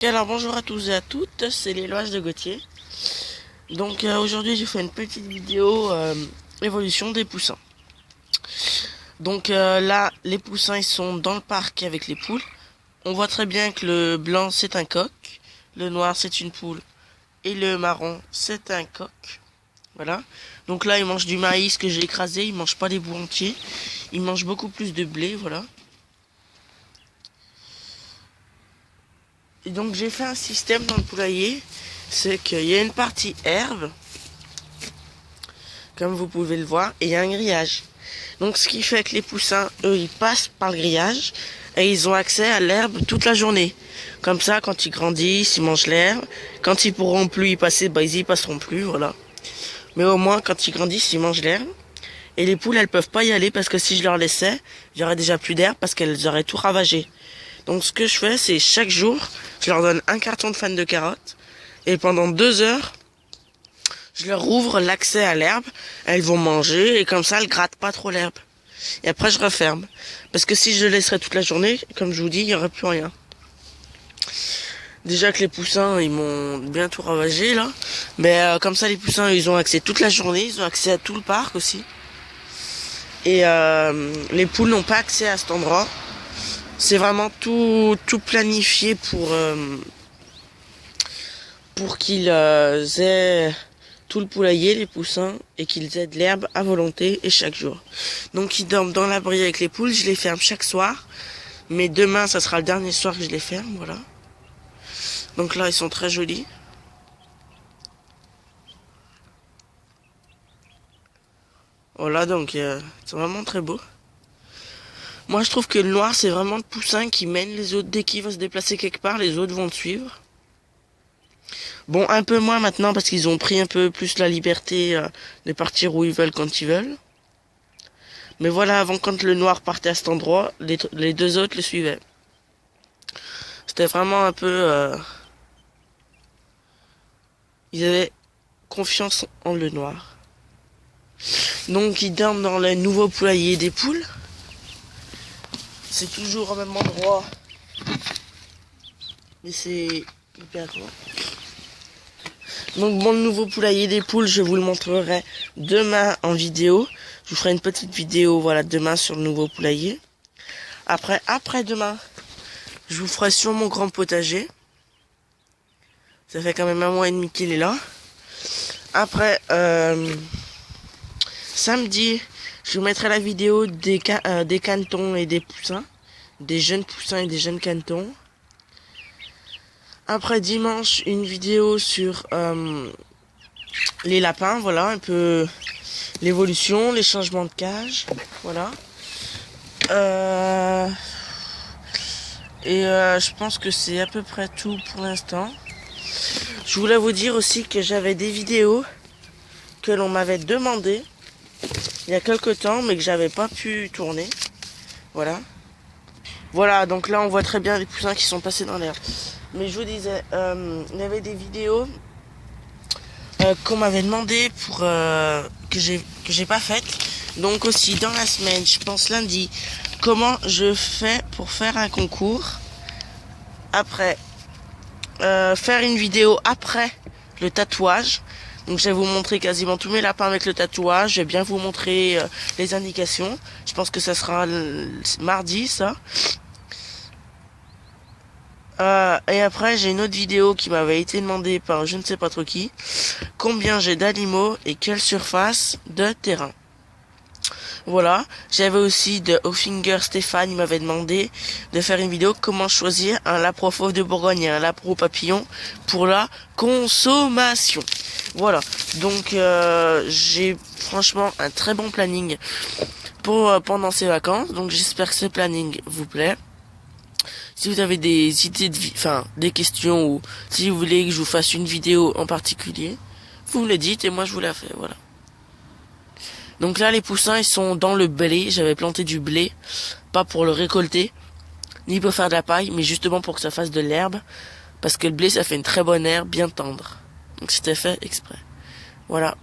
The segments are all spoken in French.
Alors bonjour à tous et à toutes, c'est l'élevage de Gauthier. Donc aujourd'hui j'ai fait une petite vidéo évolution des poussins. Donc là les poussins ils sont dans le parc avec les poules. On voit très bien que le blanc c'est un coq, le noir c'est une poule et le marron c'est un coq. Voilà. Donc là ils mangent du maïs que j'ai écrasé, ils mangent pas les bouts entiers, ils mangent beaucoup plus de blé, voilà. Et donc j'ai fait un système dans le poulailler, c'est qu'il y a une partie herbe, comme vous pouvez le voir, et il y a un grillage. Donc ce qui fait que les poussins, eux, ils passent par le grillage et ils ont accès à l'herbe toute la journée. Comme ça, quand ils grandissent, ils mangent l'herbe. Quand ils pourront plus y passer, bah ils y passeront plus, voilà. Mais au moins, quand ils grandissent, ils mangent l'herbe. Et les poules, elles peuvent pas y aller parce que si je leur laissais, il y aurait déjà plus d'herbe parce qu'elles auraient tout ravagé. Donc ce que je fais, c'est chaque jour, je leur donne un carton de fan de carottes. Et pendant 2 heures, je leur ouvre l'accès à l'herbe. Elles vont manger et comme ça, elles grattent pas trop l'herbe. Et après, je referme. Parce que si je laisserais toute la journée, comme je vous dis, il y aurait plus rien. Déjà que les poussins, ils m'ont bien tout ravagé là. Mais comme ça, les poussins, ils ont accès toute la journée. Ils ont accès à tout le parc aussi. Et les poules n'ont pas accès à cet endroit. C'est vraiment tout planifié pour qu'ils aient tout le poulailler, les poussins, et qu'ils aient de l'herbe à volonté et chaque jour. Donc ils dorment dans l'abri avec les poules, je les ferme chaque soir. Mais demain, ça sera le dernier soir que je les ferme, voilà. Donc là, ils sont très jolis. Voilà, donc c'est vraiment très beau. Moi, je trouve que le noir, c'est vraiment le poussin qui mène les autres. Dès qu'il va se déplacer quelque part, les autres vont le suivre. Bon, un peu moins maintenant, parce qu'ils ont pris un peu plus la liberté de partir où ils veulent quand ils veulent. Mais voilà, avant, quand le noir partait à cet endroit, les deux autres le suivaient. C'était vraiment un peu... ils avaient confiance en le noir. Donc, ils dorment dans le nouveau poulailler des poules. C'est toujours au même endroit. Mais c'est hyper grand. Donc mon nouveau poulailler des poules, je vous le montrerai demain en vidéo. Je vous ferai une petite vidéo, voilà, demain sur le nouveau poulailler. Après-demain, je vous ferai sur mon grand potager. Ça fait quand même 1 mois et demi qu'il est là. Après, samedi, je vous mettrai la vidéo des canetons et des poussins. Des jeunes poussins et des jeunes canetons. Après dimanche, une vidéo sur les lapins, voilà, un peu l'évolution, les changements de cage, voilà. Je pense que c'est à peu près tout pour l'instant. Je voulais vous dire aussi que j'avais des vidéos que l'on m'avait demandé il y a quelques temps, mais que j'avais pas pu tourner. Voilà. Voilà, donc là on voit très bien les poussins qui sont passés dans l'air. Mais je vous disais, il y avait des vidéos qu'on m'avait demandé pour que j'ai pas faites. Donc aussi dans la semaine, je pense lundi, comment je fais pour faire un concours. Après, faire une vidéo après le tatouage. Donc je vais vous montrer quasiment tous mes lapins avec le tatouage. Je vais bien vous montrer les indications. Je pense que ça sera mardi ça. Et après j'ai une autre vidéo qui m'avait été demandée par je ne sais pas trop qui. Combien j'ai d'animaux et quelle surface de terrain. Voilà. J'avais aussi de Hoffinger Stéphane, il m'avait demandé de faire une vidéo comment choisir un lapro fauve de Bourgogne et un lapro papillon pour la consommation. Voilà. Donc j'ai franchement un très bon planning pour pendant ces vacances. Donc j'espère que ce planning vous plaît. Si vous avez des idées des questions ou si vous voulez que je vous fasse une vidéo en particulier, vous me le dites et moi je vous la fais, voilà. Donc là les poussins ils sont dans le blé, j'avais planté du blé, pas pour le récolter, ni pour faire de la paille, mais justement pour que ça fasse de l'herbe, parce que le blé ça fait une très bonne herbe bien tendre. Donc c'était fait exprès. Voilà.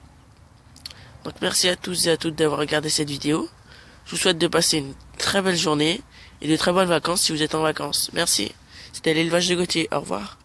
Donc merci à tous et à toutes d'avoir regardé cette vidéo. Je vous souhaite de passer une très belle journée et de très bonnes vacances si vous êtes en vacances. Merci. C'était l'élevage de Gauthier. Au revoir.